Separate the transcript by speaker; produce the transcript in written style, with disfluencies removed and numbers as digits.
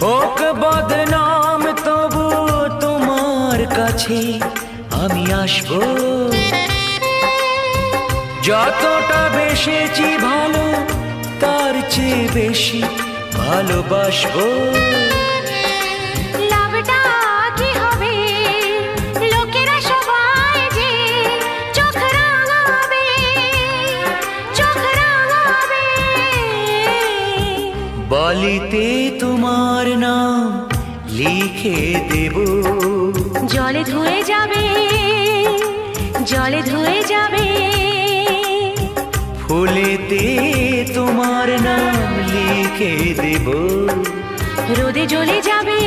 Speaker 1: হোক বদনাম তবু তোমার কাছে আমি আসবো। যতটা বেসেছি ভালো তার চেয়ে বেশি ভালোবাসবো।
Speaker 2: লাভটা কি হবে লোকেরা সবাই যে চোখ রাঙাবে, চোখ রাঙাবে।
Speaker 1: বালিতে তোমার নাম লিখে দেব,
Speaker 2: জলে ধুয়ে যাবে, জলে ধুয়ে যাবে।
Speaker 1: ফুলেতে তোমার নাম লিখে দেব,
Speaker 2: রোদে জ্বলে যাবে।